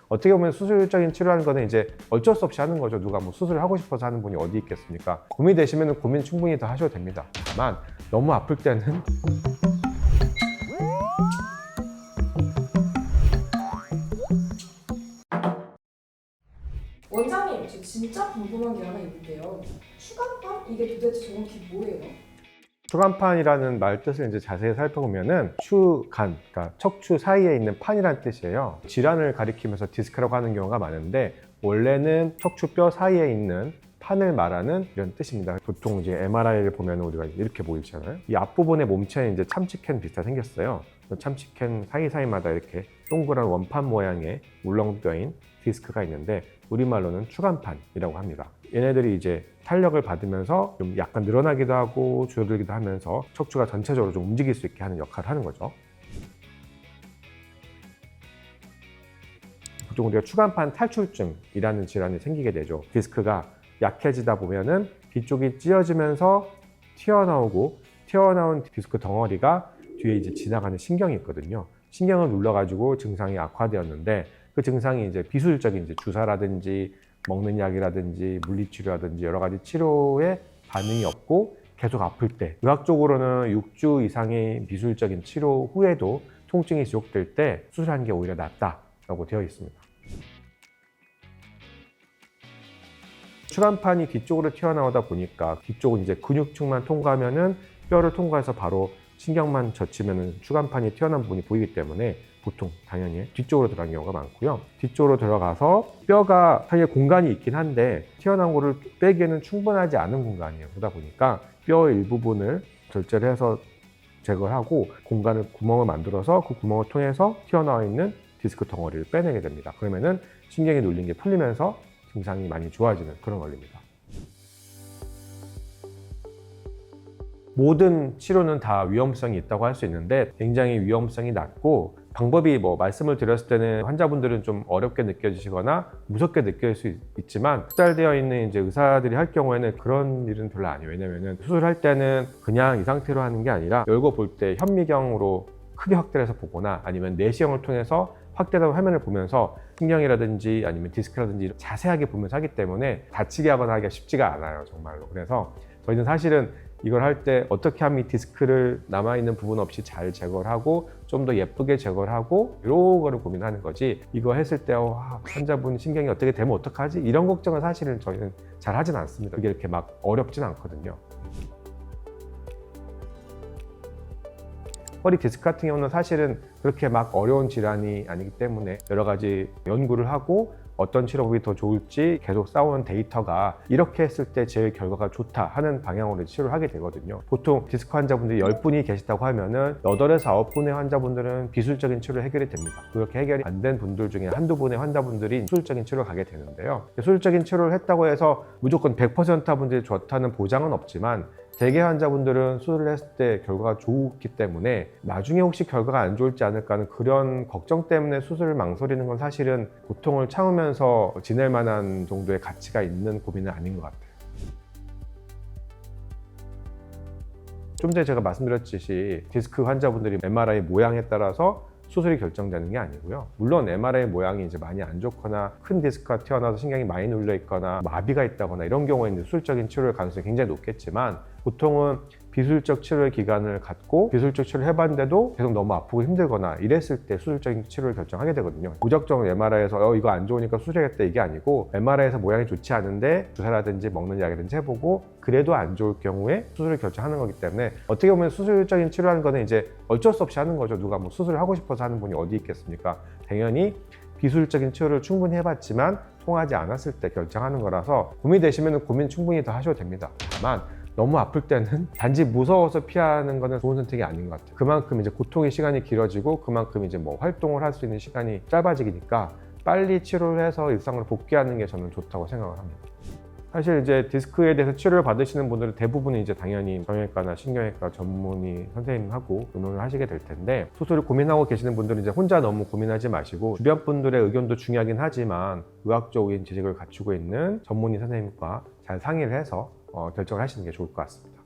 어떻게 보면 수술적인 치료하는 거는 이제 어쩔 수 없이 하는 거죠. 누가 뭐 수술을 하고 싶어서 하는 분이 어디 있겠습니까? 고민되시면 고민 충분히 더 하셔도 됩니다. 다만 너무 아플 때는 원장님, 저 진짜 궁금한 게 하나 있는데요. 추간판? 이게 도대체 정확히 뭐예요? 추간판이라는 말 뜻을 이제 자세히 살펴보면은 추간, 그러니까 척추 사이에 있는 판이라는 뜻이에요. 질환을 가리키면서 디스크라고 하는 경우가 많은데 원래는 척추뼈 사이에 있는 판을 말하는 이런 뜻입니다. 보통 이제 MRI를 보면 우리가 이렇게 보이잖아요. 이 앞부분의 몸체는 이제 참치캔 비슷하게 생겼어요. 참치캔 사이사이마다 이렇게 동그란 원판 모양의 울렁뼈인 디스크가 있는데 우리말로는 추간판이라고 합니다. 얘네들이 이제 탄력을 받으면서 좀 약간 늘어나기도 하고 줄어들기도 하면서 척추가 전체적으로 좀 움직일 수 있게 하는 역할을 하는 거죠. 보통 우리가 추간판 탈출증이라는 질환이 생기게 되죠. 디스크가 약해지다 보면은 뒤쪽이 찢어지면서 튀어나오고 튀어나온 디스크 덩어리가 뒤에 이제 지나가는 신경이 있거든요. 신경을 눌러가지고 증상이 악화되었는데 그 증상이 이제 비술적인 이제 주사라든지 먹는 약이라든지 물리치료라든지 여러 가지 치료에 반응이 없고 계속 아플 때 의학적으로는 6주 이상의 비술적인 치료 후에도 통증이 지속될 때 수술하는 게 오히려 낫다라고 되어 있습니다. 추간판이 뒤쪽으로 튀어나오다 보니까 뒤쪽은 이제 근육층만 통과하면은 뼈를 통과해서 바로 신경만 젖히면은 추간판이 튀어나온 부분이 보이기 때문에 보통 당연히 뒤쪽으로 들어가는 경우가 많고요. 뒤쪽으로 들어가서 뼈가 사이에 공간이 있긴 한데 튀어나온 거를 빼기에는 충분하지 않은 공간이에요. 그러다 보니까 뼈 일부분을 절제를 해서 제거하고 공간을 구멍을 만들어서 그 구멍을 통해서 튀어나와 있는 디스크 덩어리를 빼내게 됩니다. 그러면은 신경이 눌린 게 풀리면서 증상이 많이 좋아지는 그런 원리입니다. 모든 치료는 다 위험성이 있다고 할 수 있는데 굉장히 위험성이 낮고 방법이 뭐 말씀을 드렸을 때는 환자분들은 좀 어렵게 느껴지시거나 무섭게 느껴질 수 있지만 숙달되어 있는 이제 의사들이 할 경우에는 그런 일은 별로 아니에요. 왜냐면은 수술할 때는 그냥 이 상태로 하는 게 아니라 열고 볼 때 현미경으로 크게 확대해서 보거나 아니면 내시경을 통해서 확대된 화면을 보면서 신경이라든지 아니면 디스크라든지 자세하게 보면서 하기 때문에 다치게 하거나 하기가 쉽지가 않아요, 정말로. 그래서 저희는 사실은 이걸 할 때 어떻게 하면 이 디스크를 남아있는 부분 없이 잘 제거를 하고 좀 더 예쁘게 제거를 하고 이런 거를 고민하는 거지 이거 했을 때 환자분 신경이 어떻게 되면 어떡하지? 이런 걱정은 사실은 저희는 잘 하진 않습니다. 이게 이렇게 막 어렵진 않거든요. 허리 디스크 같은 경우는 사실은 그렇게 막 어려운 질환이 아니기 때문에 여러 가지 연구를 하고 어떤 치료법이 더 좋을지 계속 쌓아온 데이터가 이렇게 했을 때 제일 결과가 좋다 하는 방향으로 치료를 하게 되거든요. 보통 디스크 환자분들이 10분이 계시다고 하면은 8에서 9분의 환자분들은 비술적인 치료로 해결이 됩니다. 그렇게 해결이 안 된 분들 중에 한두 분의 환자분들이 수술적인 치료를 가게 되는데요. 수술적인 치료를 했다고 해서 무조건 100% 분들이 좋다는 보장은 없지만 대개 환자분들은 수술을 했을 때 결과가 좋기 때문에 나중에 혹시 결과가 안 좋을지 않을까 하는 그런 걱정 때문에 수술을 망설이는 건 사실은 고통을 참으면서 지낼 만한 정도의 가치가 있는 고민은 아닌 것 같아요. 좀 전에 제가 말씀드렸듯이 디스크 환자분들이 MRI 모양에 따라서 수술이 결정되는 게 아니고요. 물론 MRI 모양이 이제 많이 안 좋거나 큰 디스크가 튀어나와서 신경이 많이 눌려 있거나 마비가 있다거나 이런 경우에는 수술적인 치료의 가능성이 굉장히 높겠지만 보통은 비술적 치료의 기간을 갖고 비술적 치료를 해봤는데도 계속 너무 아프고 힘들거나 이랬을 때 수술적인 치료를 결정하게 되거든요. 무작정 MRI에서 이거 안 좋으니까 수술해야겠다 이게 아니고 MRI에서 모양이 좋지 않은데 주사라든지 먹는 약이든지 해보고 그래도 안 좋을 경우에 수술을 결정하는 거기 때문에 어떻게 보면 수술적인 치료하는 거는 이제 어쩔 수 없이 하는 거죠. 누가 뭐 수술을 하고 싶어서 하는 분이 어디 있겠습니까? 당연히 비술적인 치료를 충분히 해봤지만 통하지 않았을 때 결정하는 거라서 고민되시면 고민 충분히 더 하셔도 됩니다. 다만 너무 아플 때는 단지 무서워서 피하는 거는 좋은 선택이 아닌 것 같아요. 그만큼 이제 고통의 시간이 길어지고 그만큼 이제 뭐 활동을 할 수 있는 시간이 짧아지니까 빨리 치료를 해서 일상으로 복귀하는 게 저는 좋다고 생각을 합니다. 사실 이제 디스크에 대해서 치료를 받으시는 분들은 대부분이 이제 당연히 정형외과나 신경외과 전문의 선생님하고 의논을 하시게 될 텐데 수술을 고민하고 계시는 분들은 이제 혼자 너무 고민하지 마시고 주변 분들의 의견도 중요하긴 하지만 의학적인 지식을 갖추고 있는 전문의 선생님과 잘 상의를 해서 결정을 하시는 게 좋을 것 같습니다.